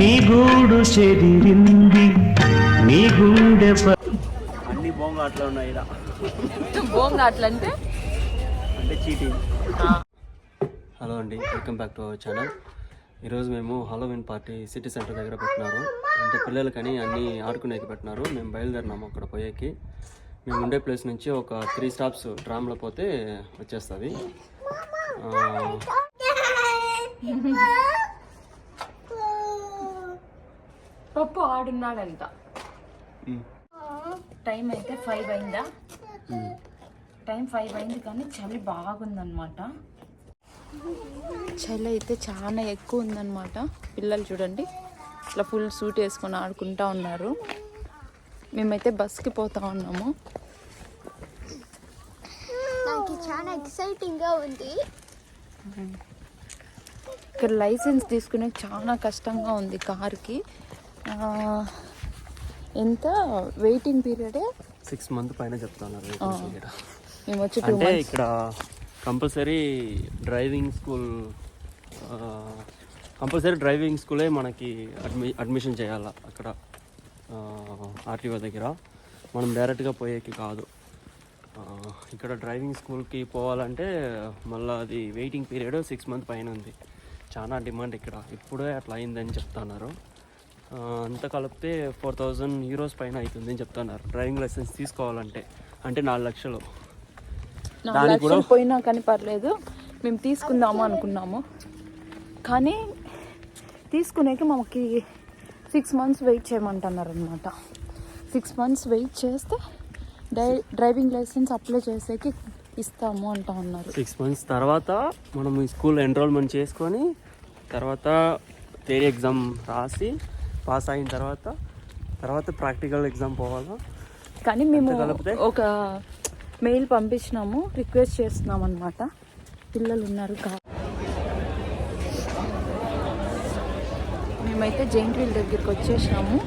నీ గూడు చెదిరింది నీ గుండె అన్ని బోంగా అట్లా ఉన్నాయి. బోంగా అట్లా అంటే చీటింగ్. హలో అండి, welcome back to our channel. ఈరోజు మేము హాలోవిన్ పార్టీ సిటీ సెంటర్ దగ్గర పెట్టినారు. అంటే పిల్లలకని అన్నీ ఆడుకునేకి పెట్టినారు. మేము బయలుదేరినాము అక్కడ పోయేకి. మేము ఉండే ప్లేస్ నుంచి ఒక 3 స్టాప్స్ ట్రామ్లో పోతే వచ్చేస్తుంది. పప్పు ఆడున్నాడంట. టైం అయితే 5 అయిందా? టైం 5 అయింది కానీ చలి బాగుందన్నమాట. చలి అయితే చాలా ఎక్కువ ఉందన్నమాట. పిల్లలు చూడండి ఇట్లా ఫుల్ సూట్ వేసుకొని ఆడుకుంటా ఉన్నారు. మేమైతే బస్కి పోతా ఉన్నాము. నాకు చాలా ఎక్సైటింగ్గా ఉంది. ఇక్కడ లైసెన్స్ తీసుకునే చాలా కష్టంగా ఉంది కార్కి. ఎంత వెయిటింగ్ పీరియడ్? 6 months పైన చెప్తున్నారు. మేము వచ్చి 2 అంటే months. ఇక్కడ కంపల్సరీ డ్రైవింగ్ స్కూలే మనకి అడ్మిషన్ చేయాలా అక్కడ ఆర్టీఓ దగ్గర. మనం డైరెక్ట్గా పోయేకి కాదు. ఇక్కడ డ్రైవింగ్ స్కూల్కి పోవాలంటే మళ్ళీ అది వెయిటింగ్ పీరియడ్ 6 months పైన ఉంది. చాలా డిమాండ్ ఇక్కడ. ఇప్పుడే అట్లా అయిందని చెప్తున్నారు. అంతా కలిపితే 4000 euros పైన అవుతుంది అని చెప్తున్నారు డ్రైవింగ్ లైసెన్స్ తీసుకోవాలంటే. అంటే 4 లక్షలు. 4 లక్షలు పోయినా కానీ పర్లేదు, మేము తీసుకుందాము అనుకున్నాము. కానీ తీసుకునేకి మాకు 6 months వెయిట్ చేయమంటున్నారు అనమాట. 6 months వెయిట్ చేస్తే డ్రైవింగ్ లైసెన్స్ అప్లై చేసేకి ఇస్తాము అంటా ఉన్నారు. 6 months తర్వాత మనం ఈ స్కూల్ ఎన్రోల్మెంట్ చేసుకొని తర్వాత థియరీ ఎగ్జామ్ రాసి పాస్ అయిన తర్వాత ప్రాక్టికల్ ఎగ్జామ్ పోవాలా. కానీ మేము ఒక మెయిల్ పంపించినాము, రిక్వెస్ట్ చేస్తున్నాం అనమాట. పిల్లలు ఉన్నారు మేమైతే జైంట్ వీల్ దగ్గరికి వచ్చేసినాము.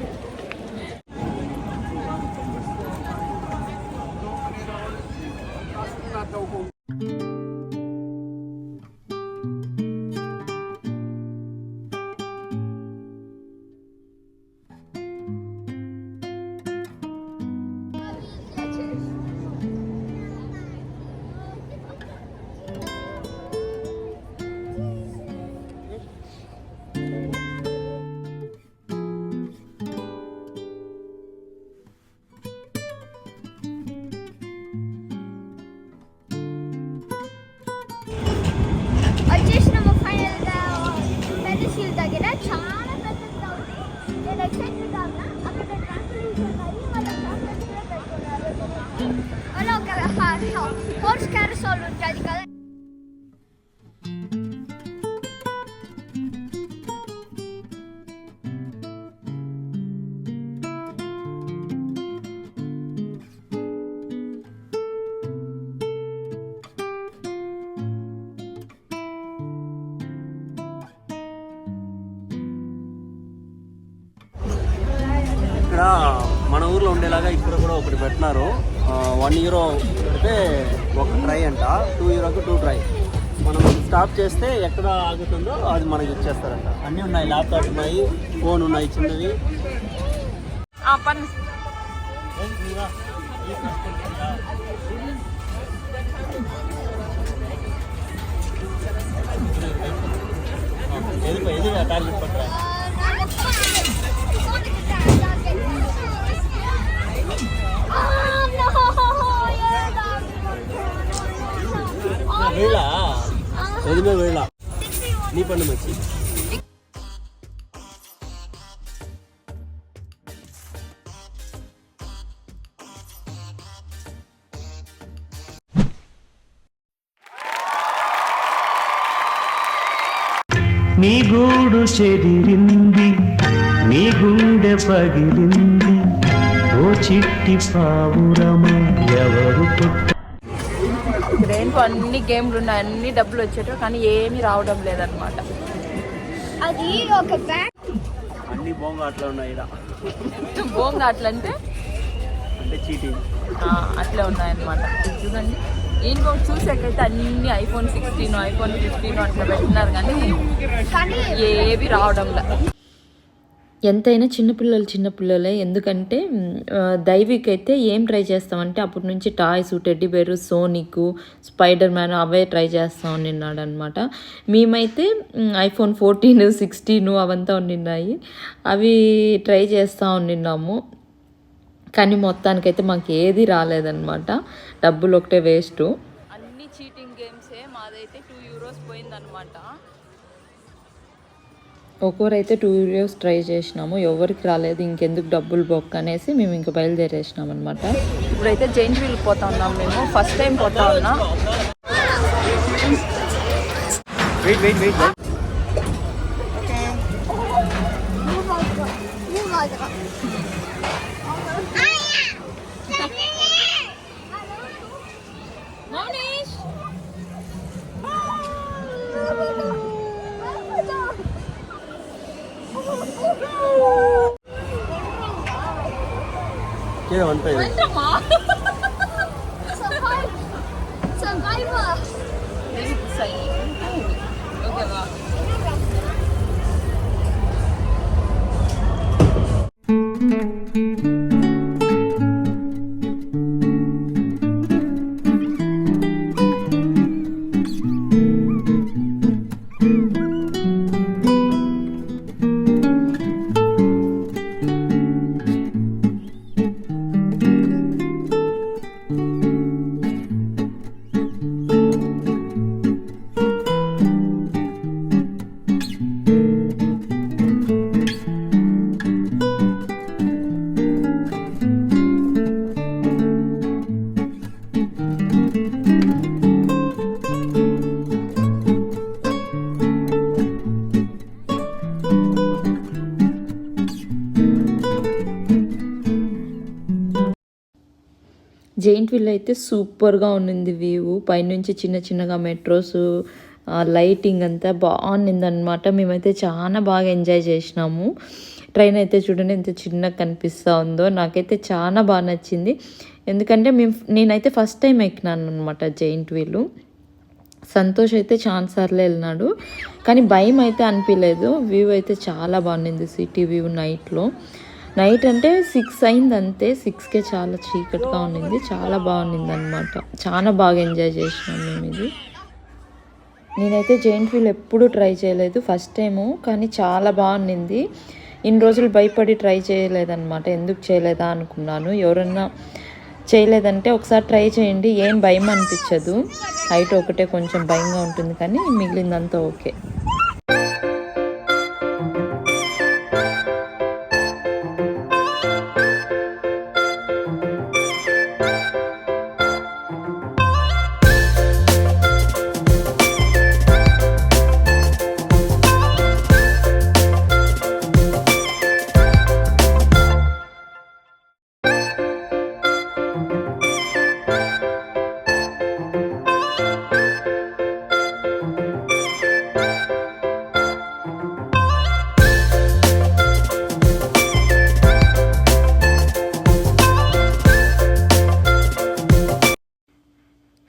వచ్చేసినాము ఫైనల్గా పెద్దశీల్ దగ్గర. చాలా పెద్దగా ఉంది. నేను ఎక్సైటెడ్గా ఉన్నా. అక్కడ ట్రాన్స్పోర్టేషన్ వాళ్ళ ట్రాన్స్పోర్ట్ పెట్టుకున్నారు. వాళ్ళ ఒక హోర్స్ క్యారసాల్ ఉంటుంది కదా. ఇక్కడ మన ఊర్లో ఉండేలాగా ఇక్కడ కూడా ఒకటి పెట్టినారు. 1 euro పెడితే ఒక ట్రై అంట, 2 euroకి 2 ట్రై. మనం స్టాప్ చేస్తే ఎక్కడ ఆగుతుందో అది మనకి ఇచ్చేస్తారంట. అన్నీ ఉన్నాయి, ల్యాప్టాప్ ఉన్నాయి, ఫోన్ ఉన్నాయి చిన్నవి. టార్గెట్ పట్టరా వేళ చదివే వేళ నీ పండు మంచి. నీ గూడు చెదిరింది నీ గుండె పగిలింది ఓ చిట్టి పావురమ ఎవరు బ్రెయిన్ అన్ని గేమ్లు ఉన్నాయి, అన్ని డబ్బులు వచ్చేటో కానీ ఏమీ రావడం లేదనమాట. అది ఒక బ్యాగ్. అన్ని బోంగా అట్లా ఉన్నాయి. బోంగా అట్లా అంటే చీటింగ్ అట్లా ఉన్నాయన్నమాట. చూడండి ఇంకో చూసాకైతే అన్ని iPhone 16 iPhone 15 అట్లా పెట్టినారు కానీ ఏవి రావడం లేదు. ఎంతైనా చిన్నపిల్లలే, ఎందుకంటే దైవిక్ అయితే ఏం ట్రై చేస్తామంటే అప్పటి నుంచి toys, teddy bear, Sonic, Spider Man అవే ట్రై చేస్తూ ఉన్నాడు అనమాట. మేమైతే iPhone 14, 16 అవంతా ఉండిన్నాయి, అవి ట్రై చేస్తూ ఉన్నాము. కానీ మొత్తానికైతే మాకు ఏది రాలేదన్నమాట, డబ్బులు ఒకటే వేస్ట్. అన్ని చీటింగ్ గేమ్సే. మాదైతే 2 euros పోయిందనమాట. ఒక్కొరైతే 2 euros ట్రై చేసినాము, ఎవరికి రాలేదు, ఇంకెందుకు డబ్బులు బొక్క అనేసి మేము ఇంకా బయలుదేరేసినాం అనమాట. ఇప్పుడైతే జైంట్ వీల్ పోతా ఉన్నాం, మేము ఫస్ట్ టైం పోతా ఉన్నాం. Survivor. జైంట్ వీల్ అయితే సూపర్గా ఉండింది వ్యూ, పైనుంచి చిన్నగా మెట్రోస్, లైటింగ్ అంతా బాగుంది అనమాట. మేమైతే చాలా బాగా ఎంజాయ్ చేసినాము. ట్రైన్ అయితే చూడండి ఎంత చిన్నగా కనిపిస్తూ ఉందో, నాకైతే చాలా బాగా నచ్చింది. ఎందుకంటే నేనైతే ఫస్ట్ టైం ఎక్కినాను అనమాట జైంట్ వీల్. సంతోష్ అయితే చాలా సార్లు వెళ్ళినాడు, కానీ భయం అయితే అనిపించలేదు. వ్యూ అయితే చాలా బాగుంది, సిటీ వ్యూ నైట్ అంటే 6 అయింది అంతే, 6కే చాలా చీకటిగా ఉండింది, చాలా బాగుంది అనమాట. చాలా బాగా ఎంజాయ్ చేసినాం మేము ఇది. నేనైతే జైంట్ వీల్ ఎప్పుడూ ట్రై చేయలేదు, ఫస్ట్ టైము, కానీ చాలా బాగుంది. ఇన్ని రోజులు భయపడి ట్రై చేయలేదన్నమాట, ఎందుకు చేయలేదా అనుకున్నాను. ఎవరన్నా చేయలేదంటే ఒకసారి ట్రై చేయండి, ఏం భయం అనిపించదు. హైట్ ఒకటే కొంచెం భయంగా ఉంటుంది, కానీ మిగిలిందంతా ఓకే.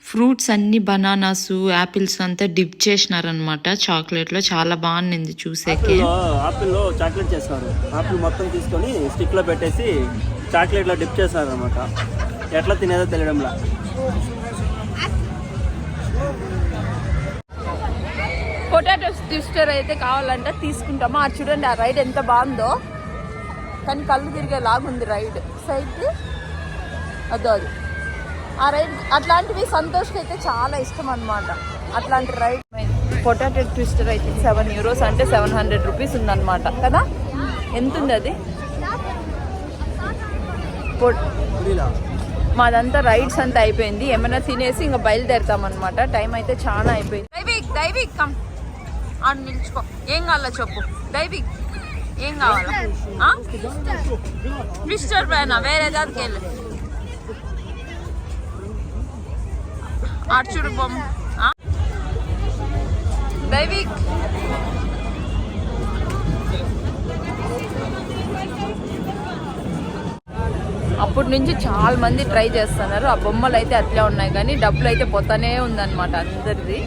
ఫ్రూట్స్ అన్ని బనానాస్, యాపిల్స్ అంతా డిప్ చేసినారనమాట చాక్లెట్లో, చాలా బాగుంది చూసేకి. ఆపిల్లో చాక్లెట్ చేస్తారు, ఆపిల్ మొత్తం తీసుకొని స్టిక్ లో పెట్టేసి చాక్లెట్ లో డిప్ చేస్తారు అనమాట. ఎట్లా తినేదో తెలియడంలా. పొటాటో ట్విస్టర్ అయితే కావాలంటే తీసుకుంటాము. అది చూడండి, ఆ రైడ్ ఎంత బాగుందో, కానీ కళ్ళు తిరిగే లాగుంది రైడ్ సైడ్. అది ఆ రైడ్ అట్లాంటివి సంతోష్కి అయితే చాలా ఇష్టం అనమాట, అట్లాంటి రైడ్. పొటాటో ట్విస్టర్ అయితే 7 euros అంటే 700 rupees ఉందన్నమాట కదా. ఎంత ఉంది అది? మాదంతా రైడ్స్ అంతా అయిపోయింది, ఏమైనా తినేసి ఇంకా బయలుదేరుతామన్నమాట. టైం అయితే చాలా అయిపోయింది. దైవిక్ కమ్ ఆడు నిల్చుకో, ఏం కావాలో చెప్పు దైవిక్, ఏం కావాలా? ట్విస్టర్ పైన వేరే దానికి వెళ్ళి చూడు బొమ్మ దైవిక్. అప్పటి నుంచి చాలా మంది ట్రై చేస్తున్నారు. ఆ బొమ్మలు అయితే అట్లే ఉన్నాయి, కానీ డబ్బులు అయితే పోతానే ఉందన్నమాట అందరిది.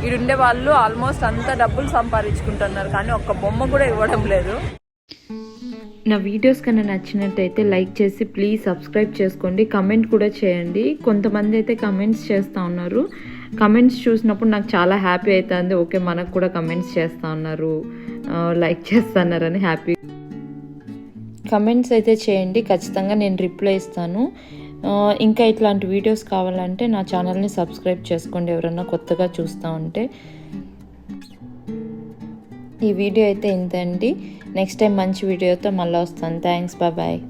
ఈడుండే వాళ్ళు ఆల్మోస్ట్ అంతా డబ్బులు సంపాదించుకుంటున్నారు, కానీ ఒక్క బొమ్మ కూడా ఇవ్వడం లేదు. నా వీడియోస్ కన్నా నచ్చినట్టయితే లైక్ చేసి ప్లీజ్ సబ్స్క్రైబ్ చేసుకోండి. కమెంట్ కూడా చేయండి. కొంతమంది అయితే కమెంట్స్ చేస్తూ ఉన్నారు. కమెంట్స్ చూసినప్పుడు నాకు చాలా హ్యాపీ అవుతుంది. ఓకే, మనకు కూడా కమెంట్స్ చేస్తూ ఉన్నారు, లైక్ చేస్తున్నారని హ్యాపీ. కమెంట్స్ అయితే చేయండి, ఖచ్చితంగా నేను రిప్లై ఇస్తాను. ఇంకా ఇట్లాంటి వీడియోస్ కావాలంటే నా ఛానల్ని సబ్స్క్రైబ్ చేసుకోండి ఎవరన్నా కొత్తగా చూస్తూ ఉంటే. ఈ వీడియో అయితే ఇంతే అండి. నెక్స్ట్ టైం మంచి వీడియోతో మళ్ళీ వస్తాను. Thanks, bye.